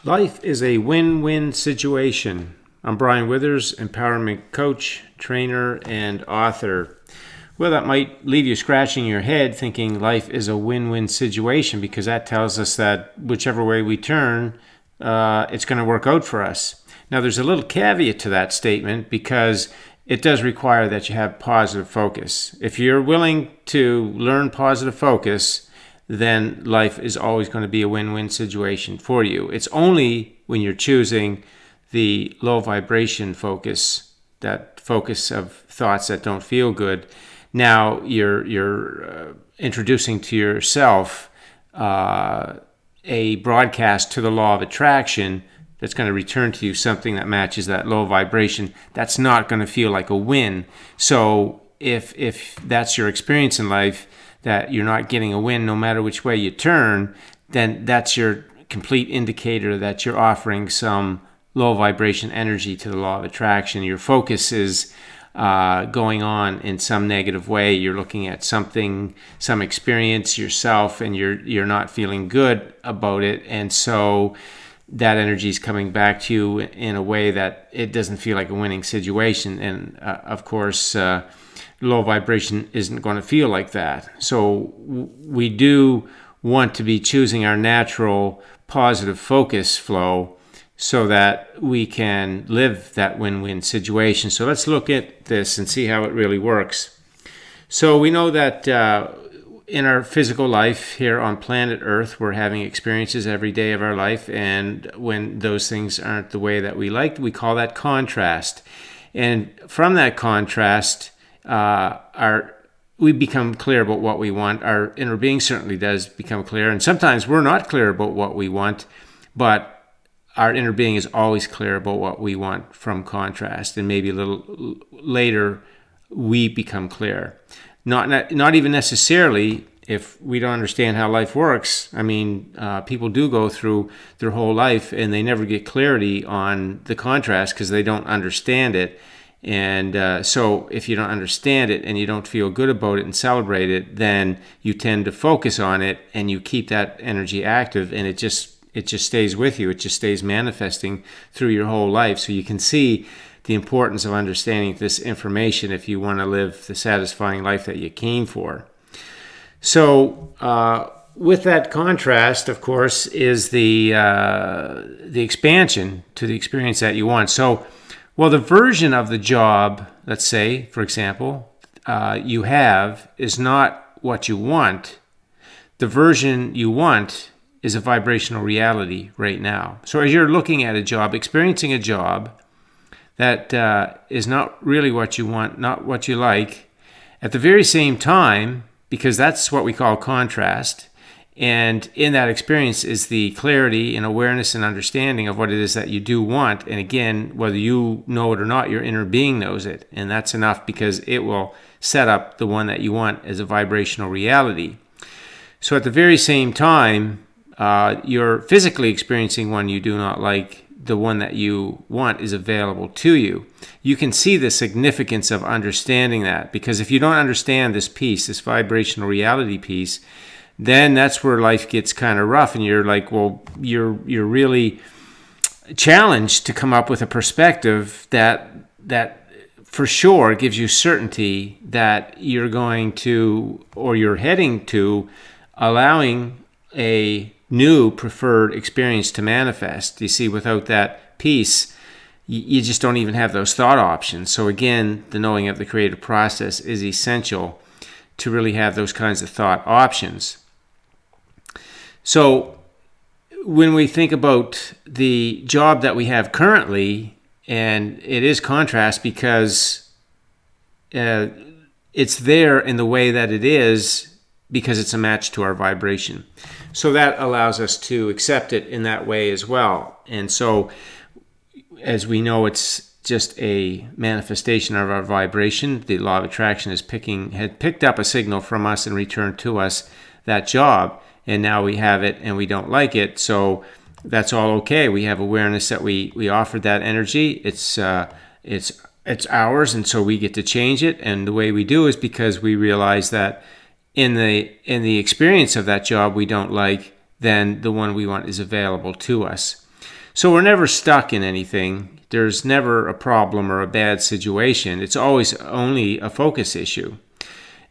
Life is a win-win situation. I'm Brian Withers, empowerment coach, trainer, and author. Well, that might leave you scratching your head thinking life is a win-win situation, because that tells us that whichever way we turn, it's going to work out for us. Now, there's a little caveat to that statement, because it does require that you have positive focus. If you're willing to learn positive focus, then life is always going to be a win-win situation for you. It's only when you're choosing the low vibration focus, that focus of thoughts that don't feel good. Now you're introducing to yourself a broadcast to the law of attraction that's going to return to you something that matches that low vibration. That's not going to feel like a win. So if that's your experience in life, that you're not getting a win no matter which way you turn, then that's your complete indicator that you're offering some low vibration energy to the law of attraction. Your focus is going on in some negative way. You're looking at something, some experience yourself, and you're not feeling good about it. And so that energy is coming back to you in a way that it doesn't feel like a winning situation. And of course, low vibration isn't going to feel like that. So we do want to be choosing our natural positive focus flow so that we can live that win-win situation. So let's look at this and see how it really works. So we know that in our physical life here on planet Earth, we're having experiences every day of our life, and when those things aren't the way that we like, we call that contrast. And from that contrast, we become clear about what we want. Our inner being certainly does become clear, and sometimes we're not clear about what we want, but our inner being is always clear about what we want from contrast, and maybe a little later we become clear. Not even necessarily if we don't understand how life works. I mean, people do go through their whole life and they never get clarity on the contrast because they don't understand it. And so if you don't understand it and you don't feel good about it and celebrate it, then you tend to focus on it and you keep that energy active, and it just stays with you. It just stays manifesting through your whole life. So you can see the importance of understanding this information if you want to live the satisfying life that you came for. So with that contrast, of course, is the expansion to the experience that you want. So, well, the version of the job, let's say, for example, you have is not what you want. The version you want is a vibrational reality right now. So as you're looking at a job, experiencing a job that is not really what you want, not what you like, at the very same time, because that's what we call contrast, and in that experience is the clarity and awareness and understanding of what it is that you do want. And again, whether you know it or not, your inner being knows it, and that's enough because it will set up the one that you want as a vibrational reality. So at the very same time, you're physically experiencing one you do not like, the one that you want is available to you. You can see the significance of understanding that, because if you don't understand this piece, this vibrational reality piece, then that's where life gets kind of rough, and you're like, well, you're really challenged to come up with a perspective that for sure gives you certainty that you're going to, or you're heading to, allowing a new preferred experience to manifest. You see, without that piece, you just don't even have those thought options. So again, the knowing of the creative process is essential to really have those kinds of thought options. So when we think about the job that we have currently, and it is contrast because it's there in the way that it is because it's a match to our vibration. So that allows us to accept it in that way as well. And so, as we know, it's just a manifestation of our vibration. The law of attraction had picked up a signal from us and returned to us that job. And now we have it and we don't like it. So that's all okay. We have awareness that we offered that energy. It's ours, and so we get to change it. And the way we do is because we realize that in the experience of that job we don't like, then the one we want is available to us. So we're never stuck in anything. There's never a problem or a bad situation. It's always only a focus issue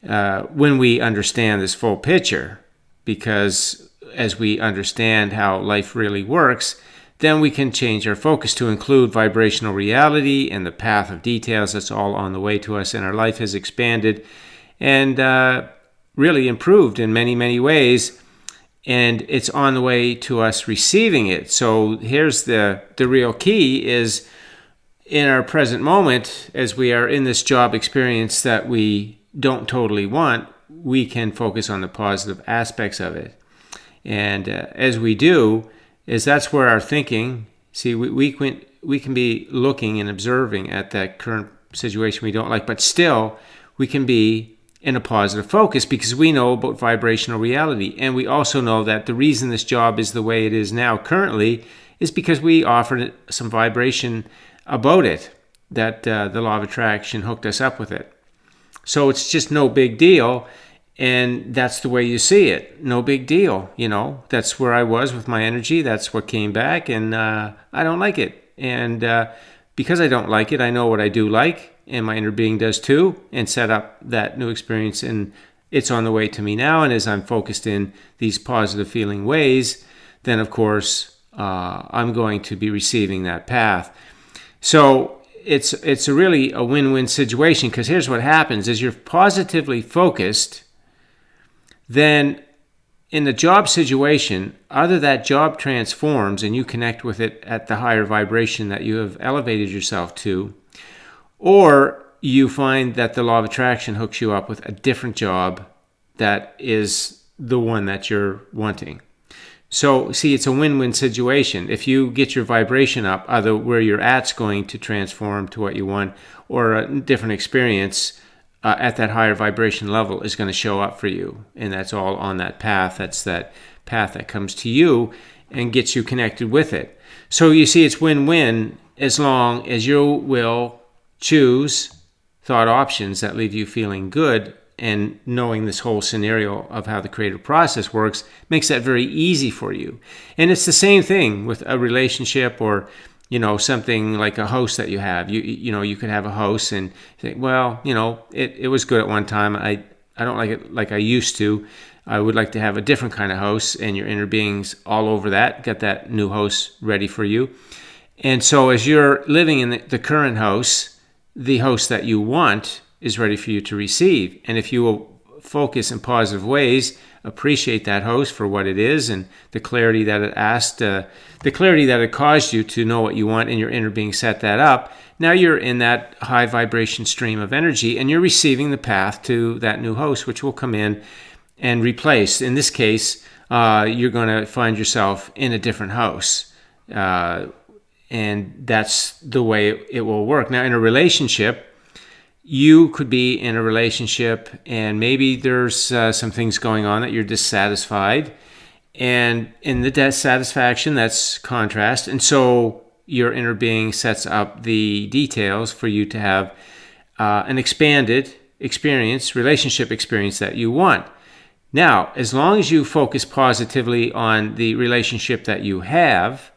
when we understand this full picture, because as we understand how life really works, then we can change our focus to include vibrational reality and the path of details that's all on the way to us, and our life has expanded and really improved in many, many ways, and it's on the way to us receiving it. So here's the real key is in our present moment, as we are in this job experience that we don't totally want, we can focus on the positive aspects of it. And as we do, is that's where our thinking, see, we can be looking and observing at that current situation we don't like, but still we can be in a positive focus because we know about vibrational reality. And we also know that the reason this job is the way it is now currently is because we offered some vibration about it, that the law of attraction hooked us up with it. So it's just no big deal. And that's the way you see it. No big deal. That's where I was with my energy. That's what came back, and I don't like it. And because I don't like it, I know what I do like, and my inner being does too, and set up that new experience. And it's on the way to me now. And as I'm focused in these positive feeling ways, then of course I'm going to be receiving that path. So it's really a win-win situation, because here's what happens: is you're positively focused. Then in the job situation, either that job transforms and you connect with it at the higher vibration that you have elevated yourself to, or you find that the law of attraction hooks you up with a different job that is the one that you're wanting. So see, it's a win-win situation. If you get your vibration up, either where you're at's going to transform to what you want, or a different experience at that higher vibration level is going to show up for you. And that's all on that path. That's that path that comes to you and gets you connected with it. So you see, it's win-win as long as you will choose thought options that leave you feeling good. And knowing this whole scenario of how the creative process works makes that very easy for you. And it's the same thing with a relationship, or something like a house that you have. You could have a house and think, well, it was good at one time. I don't like it like I used to. I would like to have a different kind of house, and your inner being's all over that, got that new house ready for you. And so as you're living in the current house, the house that you want is ready for you to receive. And if you will focus in positive ways, appreciate that house for what it is, and the clarity that it asked, the clarity that it caused you to know what you want, and your inner being set that up. Now you're in that high vibration stream of energy, and you're receiving the path to that new house, which will come in and replace. In this case, you're going to find yourself in a different house. And that's the way it will work. Now, in a relationship, you could be in a relationship and maybe there's some things going on that you're dissatisfied. And in the dissatisfaction, that's contrast. And so your inner being sets up the details for you to have an expanded experience, relationship experience that you want. Now, as long as you focus positively on the relationship that you have,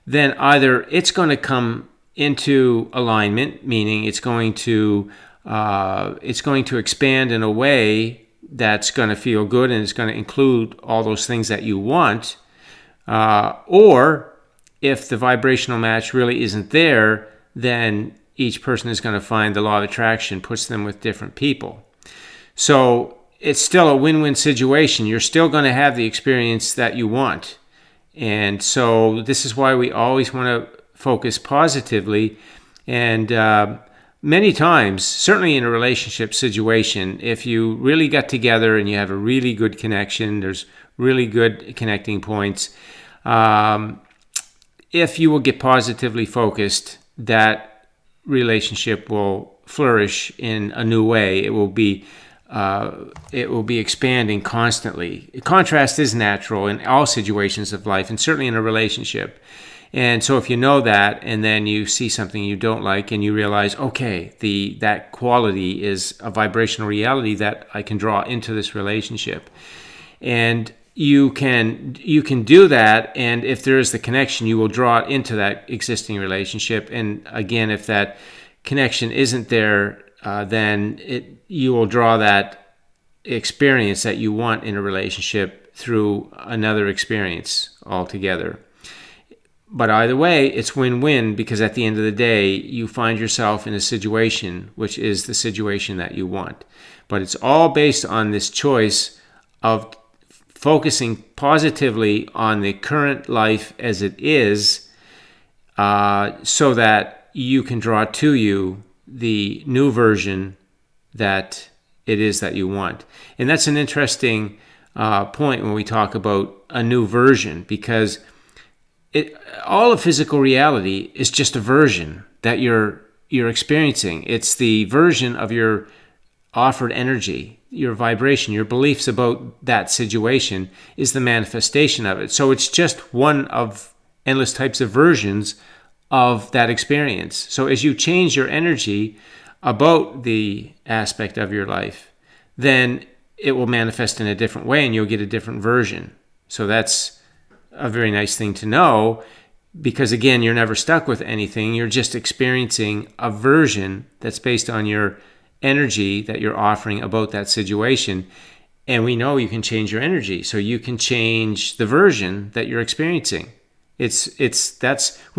then either it's going to come into alignment, meaning it's going to expand in a way that's going to feel good, and it's going to include all those things that you want. Or if the vibrational match really isn't there, then each person is going to find the law of attraction puts them with different people. So it's still a win-win situation. You're still going to have the experience that you want. And so this is why we always want to focus positively. And many times, certainly in a relationship situation, if you really got together and you have a really good connection, there's really good connecting points. If you will get positively focused, that relationship will flourish in a new way. It will be expanding constantly. Contrast is natural in all situations of life, and certainly in a relationship. And so if you know that, and then you see something you don't like, and you realize, okay, that quality is a vibrational reality that I can draw into this relationship. And you can do that, and if there is the connection, you will draw it into that existing relationship. And again, if that connection isn't there, then you will draw that experience that you want in a relationship through another experience altogether. But either way, it's win-win, because at the end of the day, you find yourself in a situation which is the situation that you want. But it's all based on this choice of focusing positively on the current life as it is, so that you can draw to you the new version that it is that you want. And that's an interesting point when we talk about a new version, because all of physical reality is just a version that you're experiencing. It's the version of your offered energy, your vibration, your beliefs about that situation is the manifestation of it. So it's just one of endless types of versions of that experience. So as you change your energy about the aspect of your life, then it will manifest in a different way and you'll get a different version. So that's a very nice thing to know, because again, you're never stuck with anything. You're just experiencing a version that's based on your energy that you're offering about that situation. And we know you can change your energy, so you can change the version that you're experiencing. We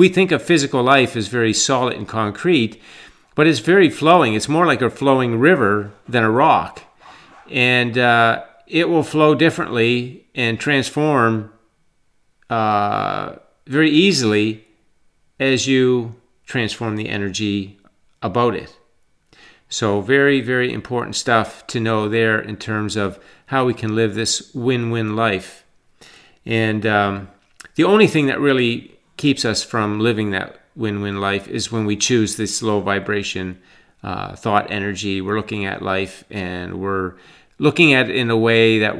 think of physical life as very solid and concrete, but it's very flowing. It's more like a flowing river than a rock. And it will flow differently and transform very easily as you transform the energy about it. So very, very important stuff to know there in terms of how we can live this win-win life. And the only thing that really keeps us from living that win-win life is when we choose this low vibration thought energy. We're looking at life and we're looking at it in a way that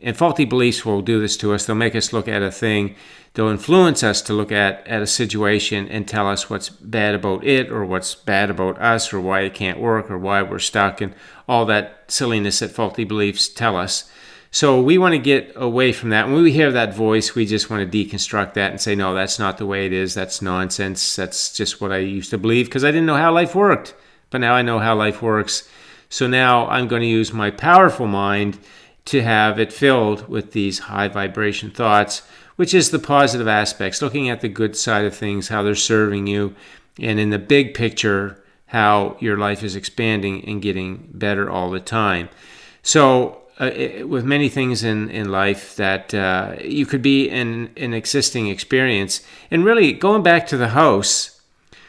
and faulty beliefs will do this to us. They'll make us look at a thing. They'll influence us to look at a situation and tell us what's bad about it, or what's bad about us, or why it can't work, or why we're stuck, and all that silliness that faulty beliefs tell us. So we want to get away from that. When we hear that voice, we just want to deconstruct that and say, no, that's not the way it is. That's nonsense. That's just what I used to believe because I didn't know how life worked. But now I know how life works. So now I'm going to use my powerful mind to have it filled with these high vibration thoughts, which is the positive aspects, looking at the good side of things, how they're serving you, and in the big picture, how your life is expanding and getting better all the time. So with many things in life that you could be in an existing experience, and really going back to the house,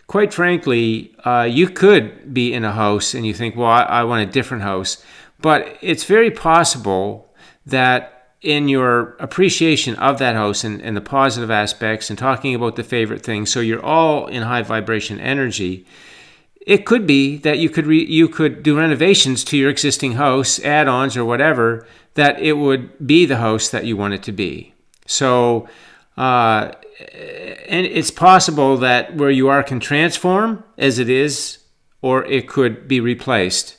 quite frankly, you could be in a house and you think, well, I want a different house. But it's very possible that in your appreciation of that house and the positive aspects and talking about the favorite things, so you're all in high vibration energy, it could be that you could do renovations to your existing house, add-ons or whatever, that it would be the house that you want it to be. So, and it's possible that where you are can transform as it is, or it could be replaced.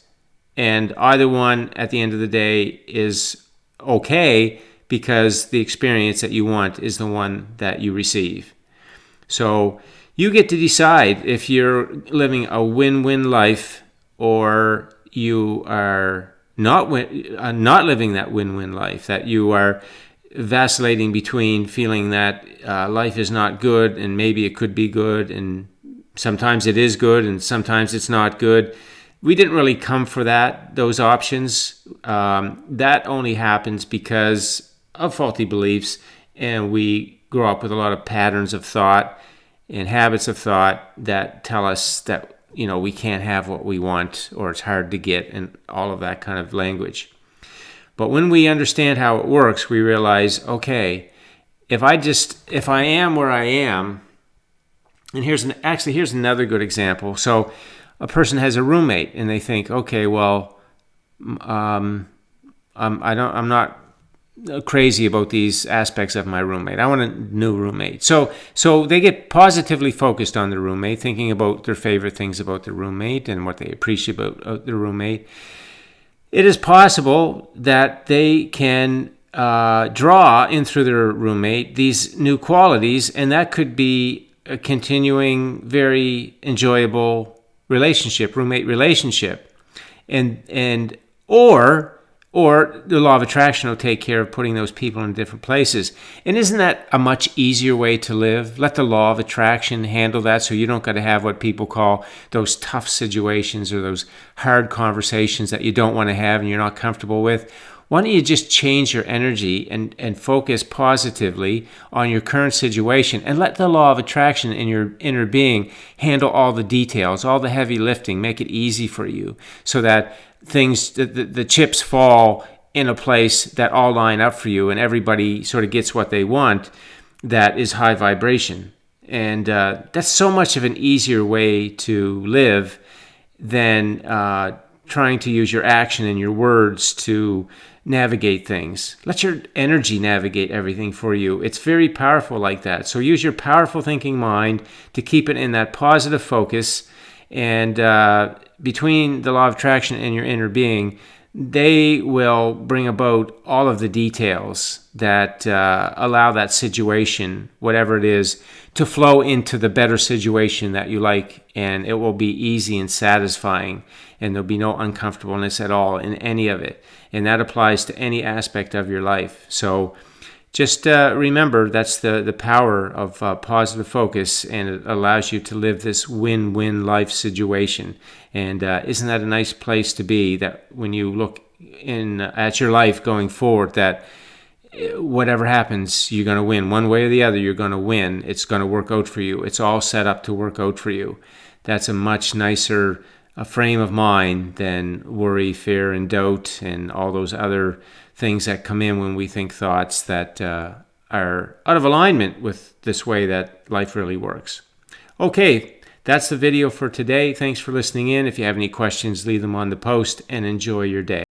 And either one at the end of the day is okay, because the experience that you want is the one that you receive. So you get to decide if you're living a win-win life, or you are not living that win-win life, that you are vacillating between feeling that life is not good and maybe it could be good, and sometimes it is good and sometimes it's not good. We didn't really come for those options. That only happens because of faulty beliefs, and we grow up with a lot of patterns of thought and habits of thought that tell us that, we can't have what we want, or it's hard to get, and all of that kind of language. But when we understand how it works, we realize, okay, if I am where I am, and here's another good example. So a person has a roommate and they think, okay, well, I'm not crazy about these aspects of my roommate. I want a new roommate. So they get positively focused on the roommate, thinking about their favorite things about the roommate and what they appreciate about the roommate. It is possible that they can draw in through their roommate these new qualities, and that could be a continuing, very enjoyable roommate relationship, and or the law of attraction will take care of putting those people in different places. And isn't that a much easier way to live? Let the law of attraction handle that, so you don't got to have what people call those tough situations or those hard conversations that you don't want to have and you're not comfortable with. Why don't you just change your energy and focus positively on your current situation and let the law of attraction in your inner being handle all the details, all the heavy lifting, make it easy for you so that the chips fall in a place that all line up for you and everybody sort of gets what they want that is high vibration. And that's so much of an easier way to live than trying to use your action and your words to navigate things. Let your energy navigate everything for you. It's very powerful like that. So use your powerful thinking mind to keep it in that positive focus. And between the law of attraction and your inner being, they will bring about all of the details that allow that situation, whatever it is, to flow into the better situation that you like, and it will be easy and satisfying, and there'll be no uncomfortableness at all in any of it. And that applies to any aspect of your life. So just remember, that's the power of positive focus, and it allows you to live this win-win life situation. And isn't that a nice place to be, that when you look at your life going forward, that whatever happens, you're going to win. One way or the other, you're going to win. It's going to work out for you. It's all set up to work out for you. That's a much nicer frame of mind than worry, fear, and doubt, and all those other things that come in when we think thoughts that are out of alignment with this way that life really works. Okay, that's the video for today. Thanks for listening in. If you have any questions, leave them on the post, and enjoy your day.